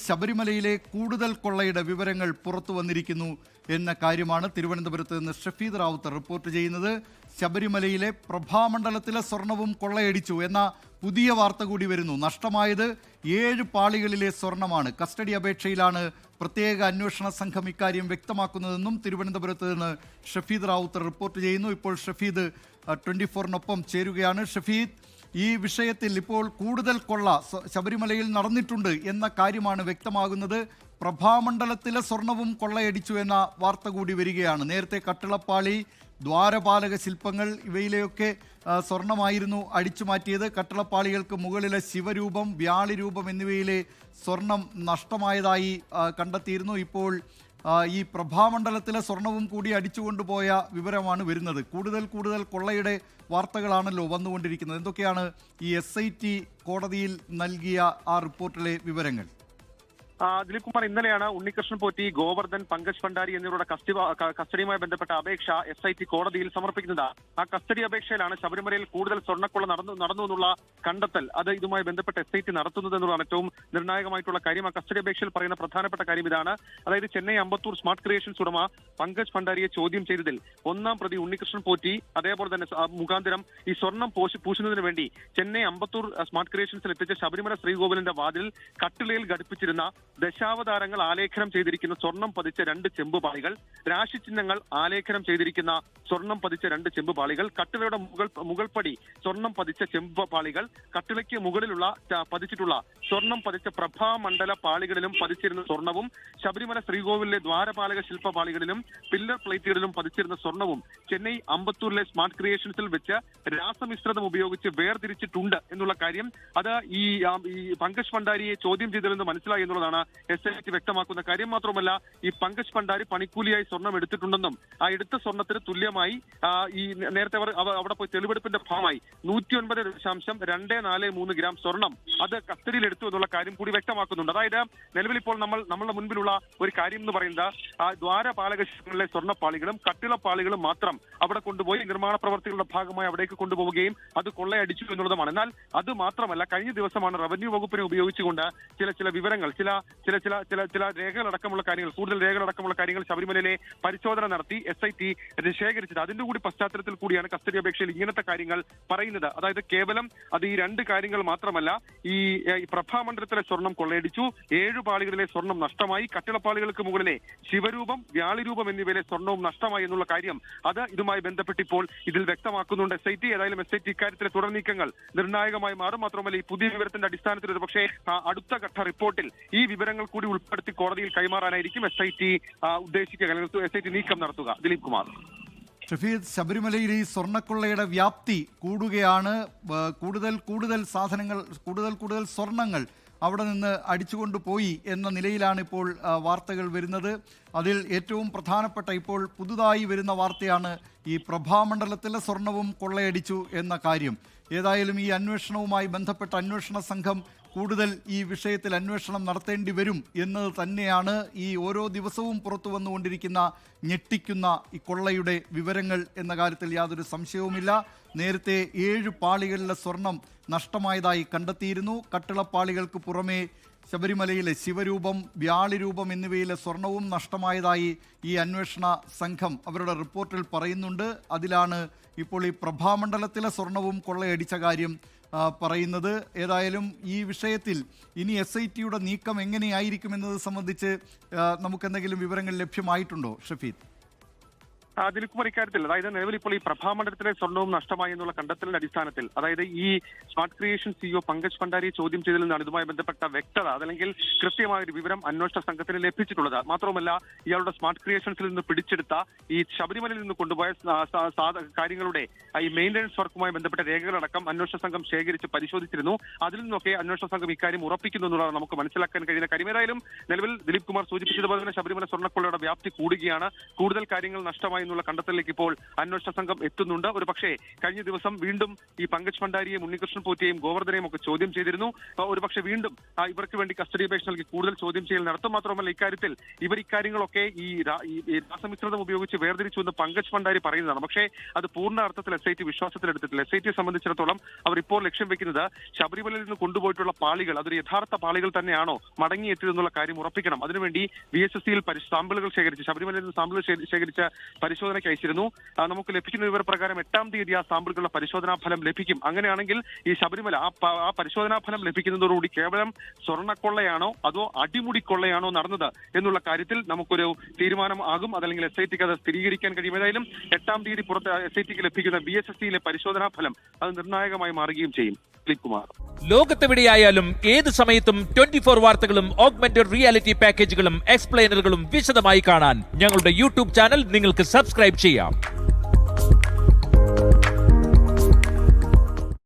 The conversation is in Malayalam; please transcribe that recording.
ശബരിമലയിലെ കൂടുതൽ കൊള്ളയുടെ വിവരങ്ങൾ പുറത്തു വന്നിരിക്കുന്നു എന്ന കാര്യമാണ് തിരുവനന്തപുരത്ത് നിന്ന് ഷഫീദ് റാവുത്തർ റിപ്പോർട്ട് ചെയ്യുന്നത്. ശബരിമലയിലെ പ്രഭാമണ്ഡലത്തിലെ സ്വർണവും കൊള്ളയടിച്ചു എന്ന പുതിയ വാർത്ത കൂടി വരുന്നു. നഷ്ടമായത് 7 പാളികളിലെ സ്വർണമാണ്. കസ്റ്റഡി അപേക്ഷയിലാണ് പ്രത്യേക അന്വേഷണ സംഘം ഇക്കാര്യം വ്യക്തമാക്കുന്നതെന്നും തിരുവനന്തപുരത്ത് നിന്ന് ഷഫീദ് റാവുത്തർ റിപ്പോർട്ട് ചെയ്യുന്നു. ഇപ്പോൾ ഷഫീദ് 24-നൊപ്പം ചേരുകയാണ്. ഷഫീദ്, ഈ വിഷയത്തിൽ ഇപ്പോൾ കൂടുതൽ കൊള്ള ശബരിമലയിൽ നടന്നിട്ടുണ്ട് എന്ന കാര്യമാണ് വ്യക്തമാകുന്നത്. പ്രഭാമണ്ഡലത്തിലെ സ്വർണവും കൊള്ളയടിച്ചു എന്ന വാർത്ത കൂടി വരികയാണ്. നേരത്തെ കട്ടിളപ്പാളി, ദ്വാരപാലക ശില്പങ്ങൾ ഇവയിലെയൊക്കെ സ്വർണമായിരുന്നു അടിച്ചു മാറ്റിയത്. കട്ടിളപ്പാളികൾക്ക് മുകളിലെ ശിവരൂപം, വ്യാളിരൂപം എന്നിവയിലെ സ്വർണം നഷ്ടമായതായി കണ്ടെത്തിയിരുന്നു. ഇപ്പോൾ ഈ പ്രഭാമണ്ഡലത്തിലെ സ്വർണവും കൂടി അടിച്ചുകൊണ്ടുപോയ വിവരമാണ് വരുന്നത്. കൂടുതൽ കൊള്ളയുടെ വാർത്തകളാണല്ലോ വന്നുകൊണ്ടിരിക്കുന്നത്. എന്തൊക്കെയാണ് ഈ SIT കോടതിയിൽ നൽകിയ ആ റിപ്പോർട്ടിലെ വിവരങ്ങൾ? ദിലീപ് കുമാർ, ഇന്നലെയാണ് ഉണ്ണികൃഷ്ണൻ പോറ്റി, ഗോവർദ്ധൻ, പങ്കജ് ഭണ്ഡാരി എന്നിവരുടെ കസ്റ്റഡിയുമായി ബന്ധപ്പെട്ട അപേക്ഷ SIT കോടതിയിൽ സമർപ്പിക്കുന്നത്. ആ കസ്റ്റഡി അപേക്ഷയിലാണ് ശബരിമലയിൽ കൂടുതൽ സ്വർണ്ണക്കൊള്ള നടന്നു എന്നുള്ള കണ്ടെത്തൽ അത് ഇതുമായി ബന്ധപ്പെട്ട് SIT നടത്തുന്നത് എന്നുള്ളതാണ് ഏറ്റവും നിർണായകമായിട്ടുള്ള കാര്യം. ആ കസ്റ്റഡി അപേക്ഷയിൽ പറയുന്ന പ്രധാനപ്പെട്ട കാര്യം ഇതാണ്. അതായത് ചെന്നൈ അമ്പത്തൂർ സ്മാർട്ട് ക്രിയേഷൻസ് ഉടമ പങ്കജ് ഭണ്ഡാരിയെ ചോദ്യം ചെയ്തതിൽ 1-ാം പ്രതി ഉണ്ണികൃഷ്ണൻ പോറ്റി അതേപോലെ തന്നെ മുഖാന്തരം ഈ സ്വർണം പൂശുന്നതിന് വേണ്ടി ചെന്നൈ അമ്പത്തൂർ സ്മാർട്ട് ക്രിയേഷൻസിൽ എത്തിച്ച ശബരിമല ശ്രീകോവിലിന്റെ വാതിലിൽ കട്ടിളയിൽ ഘടിപ്പിച്ചിരുന്ന ദശാവതാരങ്ങൾ ആലേഖനം ചെയ്തിരിക്കുന്ന സ്വർണം പതിച്ച 2 ചെമ്പുപാളികൾ, രാശിചിഹ്നങ്ങൾ ആലേഖനം ചെയ്തിരിക്കുന്ന സ്വർണം പതിച്ച 2 ചെമ്പുപാളികൾ, കട്ടിളയുടെ മുകൾപ്പടി സ്വർണം പതിച്ച ചെമ്പുപാളികൾ, കട്ടിളയ്ക്ക് മുകളിലുള്ള പതിച്ചിട്ടുള്ള സ്വർണം പതിച്ച പ്രഭാമണ്ഡല പാളികളിലും പതിച്ചിരുന്ന സ്വർണവും, ശബരിമല ശ്രീകോവിലിലെ ദ്വാരപാലക ശില്പപാളികളിലും പില്ലർ പ്ലേറ്റുകളിലും പതിച്ചിരുന്ന സ്വർണവും ചെന്നൈ അമ്പത്തൂരിലെ സ്മാർട്ട് ക്രിയേഷൻസിൽ വെച്ച് രാസമിശ്രിതം ഉപയോഗിച്ച് വേർതിരിച്ചിട്ടുണ്ട് എന്നുള്ള കാര്യം അത് ഈ പങ്കജ് ഭണ്ഡാരിയെ ചോദ്യം ചെയ്തതിൽ നിന്ന് മനസ്സിലായി എന്നുള്ളതാണ് SIT വ്യക്തമാക്കുന്ന കാര്യം. മാത്രമല്ല, ഈ പങ്കജ് ഭണ്ഡാരി പണിക്കൂലിയായി സ്വർണം എടുത്തിട്ടുണ്ടെന്നും ആ എടുത്ത സ്വർണത്തിന് തുല്യമായി ഈ നേരത്തെ അവിടെ പോയി തെളിവെടുപ്പിന്റെ ഭാഗമായി 109.243 ഗ്രാം സ്വർണം അത് കസ്റ്റഡിയിൽ എടുത്തു എന്നുള്ള കാര്യം കൂടി വ്യക്തമാക്കുന്നുണ്ട്. അതായത് നിലവിൽ ഇപ്പോൾ നമ്മളുടെ മുൻപിലുള്ള ഒരു കാര്യം എന്ന് പറയുന്നത് ദ്വാരപാലകങ്ങളിലെ സ്വർണ്ണപ്പാളികളും കട്ടിളപ്പാളികളും മാത്രം അവിടെ കൊണ്ടുപോയി നിർമ്മാണ പ്രവർത്തികളുടെ ഭാഗമായി അവിടേക്ക് കൊണ്ടുപോവുകയും അത് കൊള്ളയടിച്ചു എന്നുള്ളതുമാണ്. എന്നാൽ അത് മാത്രമല്ല, കഴിഞ്ഞ ദിവസമാണ് റവന്യൂ വകുപ്പിനെ ഉപയോഗിച്ചുകൊണ്ട് ചില വിവരങ്ങൾ, ചില രേഖകളടക്കമുള്ള കാര്യങ്ങൾ, കൂടുതൽ രേഖകളടക്കമുള്ള കാര്യങ്ങൾ ശബരിമലയിലെ പരിശോധന നടത്തി SIT ശേഖരിച്ചത്. അതിന്റെ കൂടി പശ്ചാത്തലത്തിൽ കൂടിയാണ് കസ്റ്റഡി അപേക്ഷയിൽ ഇങ്ങനത്തെ കാര്യങ്ങൾ പറയുന്നത്. അതായത് കേവലം അത് ഈ 2 കാര്യങ്ങൾ മാത്രമല്ല, ഈ പ്രഭാമണ്ഡലത്തിലെ സ്വർണം കൊള്ളയടിച്ചു, 7 പാളികളിലെ സ്വർണം നഷ്ടമായി, കട്ടിളപ്പാളികൾക്ക് മുകളിലെ ശിവരൂപം, വ്യാളിരൂപം എന്നിവയിലെ സ്വർണവും നഷ്ടമായി എന്നുള്ള കാര്യം അത് ഇതുമായി ബന്ധപ്പെട്ട് ഇപ്പോൾ ഇതിൽ വ്യക്തമാക്കുന്നുണ്ട് SIT. ഏതായാലും SIT ഇക്കാര്യത്തിലെ തുടർ നീക്കങ്ങൾ നിർണായകമായി മാറും. മാത്രമല്ല, ഈ പുതിയ വിവരത്തിന്റെ അടിസ്ഥാനത്തിൽ ഒരു പക്ഷേ അടുത്ത ഘട്ട റിപ്പോർട്ടിൽ ഈ വിവരങ്ങൾ കൂടി ഉൾപ്പെടുത്തി കോടതിയിൽ കൈമാറാനായിരിക്കും SIT ഉദ്ദേശിക്കുക, SIT നീക്കം നടത്തുക. ദിലീപ് കുമാർ. ഷഫീദ്, ശബരിമലയിൽ ഈ സ്വർണ്ണക്കൊള്ളയുടെ വ്യാപ്തി കൂടുകയാണ്. കൂടുതൽ സാധനങ്ങൾ, കൂടുതൽ സ്വർണങ്ങൾ അവിടെ നിന്ന് അടിച്ചുകൊണ്ടുപോയി എന്ന നിലയിലാണ് ഇപ്പോൾ വാർത്തകൾ വരുന്നത്. അതിൽ ഏറ്റവും പ്രധാനപ്പെട്ട ഇപ്പോൾ പുതുതായി വരുന്ന വാർത്തയാണ് ഈ പ്രഭാമണ്ഡലത്തിലെ സ്വർണവും കൊള്ളയടിച്ചു എന്ന കാര്യം. ഏതായാലും ഈ അന്വേഷണവുമായി ബന്ധപ്പെട്ട അന്വേഷണ സംഘം കൂടുതൽ ഈ വിഷയത്തിൽ അന്വേഷണം നടത്തേണ്ടി വരും എന്നത് തന്നെയാണ് ഈ ഓരോ ദിവസവും പുറത്തു വന്നുകൊണ്ടിരിക്കുന്ന ഞെട്ടിക്കുന്ന ഈ കൊള്ളയുടെ വിവരങ്ങൾ എന്ന കാര്യത്തിൽ യാതൊരു സംശയവുമില്ല. നേരത്തെ 7 പാളികളിലെ സ്വർണം നഷ്ടമായതായി കണ്ടെത്തിയിരുന്നു. കട്ടിളപ്പാളികൾക്ക് പുറമെ ശബരിമലയിലെ ശിവരൂപം, വ്യാളിരൂപം എന്നിവയിലെ സ്വർണവും നഷ്ടമായതായി ഈ അന്വേഷണ സംഘം അവരുടെ റിപ്പോർട്ടിൽ പറയുന്നുണ്ട്. അതിലാണ് ഇപ്പോൾ ഈ പ്രഭാമണ്ഡലത്തിലെ സ്വർണവും കൊള്ളയടിച്ച കാര്യം പറയുന്നത്. ഏതായാലും ഈ വിഷയത്തിൽ ഇനി SITയുടെ നീക്കം എങ്ങനെയായിരിക്കും എന്നത് സംബന്ധിച്ച് നമുക്കെന്തെങ്കിലും വിവരങ്ങൾ ലഭ്യമായിട്ടുണ്ടോ ഷഫീദ്? ദിലീപ് കുമാർ, ഇക്കാര്യത്തിൽ അതായത് നിലവിൽ ഇപ്പോൾ ഈ പ്രഭാമണ്ഡലത്തിലെ സ്വർണവും നഷ്ടമായി എന്നുള്ള കണ്ടെത്തലിന്റെ അടിസ്ഥാനത്തിൽ അതായത് ഈ സ്മാർട്ട് ക്രിയേഷൻ CEO പങ്കജ് ഭണ്ഡാരിയെ ചോദ്യം ചെയ്തതിൽ നിന്നാണ് ഇതുമായി ബന്ധപ്പെട്ട വ്യക്തത അതല്ലെങ്കിൽ കൃത്യമായ ഒരു വിവരം അന്വേഷണ സംഘത്തിന് ലഭിച്ചിട്ടുള്ളത്. മാത്രമല്ല, ഇയാളുടെ സ്മാർട്ട് ക്രിയേഷൻസിൽ നിന്ന് പിടിച്ചെടുത്ത ഈ ശബരിമലയിൽ നിന്ന് കൊണ്ടുപോയ കാര്യങ്ങളുടെ ഈ മെയിൻ്റനൻസ് വർക്കുമായി ബന്ധപ്പെട്ട രേഖകളടക്കം അന്വേഷണ സംഘം ശേഖരിച്ച് പരിശോധിച്ചിരുന്നു. അതിൽ നിന്നൊക്കെ അന്വേഷണ സംഘം ഇക്കാര്യം ഉറപ്പിക്കുന്നു എന്നുള്ളതാണ് നമുക്ക് മനസ്സിലാക്കാൻ കഴിയുന്ന കാര്യം. ഏതായാലും നിലവിൽ ദിലീപ് കുമാർ സൂചിപ്പിച്ചതുപോലെ തന്നെ ശബരിമല സ്വർണ്ണക്കൊള്ളയുടെ വ്യാപ്തി കൂടുകയാണ്. കൂടുതൽ കാര്യങ്ങൾ നഷ്ടമായി എന്നുള്ള കണ്ടെത്തലിലേക്ക് ഇപ്പോൾ അന്വേഷണ സംഘം എത്തുന്നുണ്ട്. ഒരു പക്ഷേ കഴിഞ്ഞ ദിവസം വീണ്ടും ഈ പങ്കജ് ഭണ്ഡാരിയെയും ഉണ്ണികൃഷ്ണൻ പോറ്റിയെയും ഗോവർദ്ധനെയും ഒക്കെ ചോദ്യം ചെയ്തിരുന്നു. ഒരു പക്ഷേ വീണ്ടും ഇവർക്ക് വേണ്ടി കസ്റ്റഡി അപേക്ഷ നൽകി കൂടുതൽ ചോദ്യം ചെയ്യൽ നടത്തും. മാത്രമല്ല ഇക്കാര്യത്തിൽ ഇക്കാര്യങ്ങളൊക്കെ ഈ രാസമിശ്രിതം ഉപയോഗിച്ച് വേർതിരിച്ചു എന്ന് പങ്കജ് ഭണ്ഡാരി പറയുന്നതാണ്. പക്ഷേ അത് പൂർണ്ണ അർത്ഥത്തിൽ SIT വിശ്വാസത്തിലെടുത്തിട്ടില്ല. SITയെ സംബന്ധിച്ചിടത്തോളം അവർ ഇപ്പോൾ ലക്ഷ്യം വെക്കുന്നത് ശബരിമലയിൽ നിന്ന് കൊണ്ടുപോയിട്ടുള്ള പാളികൾ അതൊരു യഥാർത്ഥ പാളികൾ തന്നെയാണോ മടങ്ങിയെത്തിയതെന്നുള്ള കാര്യം ഉറപ്പിക്കണം. അതിനുവേണ്ടി VSSCയിൽ സാമ്പിളുകൾ ശേഖരിച്ച് ശബരിമലയിൽ നിന്ന് സാമ്പിളുകൾ ശേഖരിച്ച പരിശോധനയ്ക്ക് അയച്ചിരുന്നു. നമുക്ക് ലഭിക്കുന്ന വിവരപ്രകാരം 8-ാം തീയതി ആ സാമ്പിളുകളുടെ പരിശോധനാ ഫലം ലഭിക്കും. അങ്ങനെയാണെങ്കിൽ ഈ ശബരിമല ആ പരിശോധനാ ഫലം ലഭിക്കുന്നതോടുകൂടി കേവലം സ്വർണ്ണക്കൊള്ളയാണോ അതോ അടിമുടി കൊള്ളയാണോ നടന്നത് എന്നുള്ള കാര്യത്തിൽ നമുക്കൊരു തീരുമാനം ആകും. അതല്ലെങ്കിൽ SITക്ക് അത് സ്ഥിരീകരിക്കാൻ കഴിയും. ഏതായാലും 8-ാം തീയതി പുറത്ത് SITക്ക് ലഭിക്കുന്ന VSSCയിലെ പരിശോധനാ ഫലം അത് നിർണായകമായി മാറുകയും ചെയ്യും. കുമാർ, ലോകത്തെവിടെയായാലും ഏത് സമയത്തും 24 വാർത്തകളും ഓഗ്മെന്റഡ് റിയാലിറ്റി പാക്കേജുകളും എക്സ്പ്ലെയിനറുകളും വിശദമായി കാണാൻ ഞങ്ങളുടെ YouTube ചാനൽ നിങ്ങൾക്ക് സബ്സ്ക്രൈബ് ചെയ്യാം.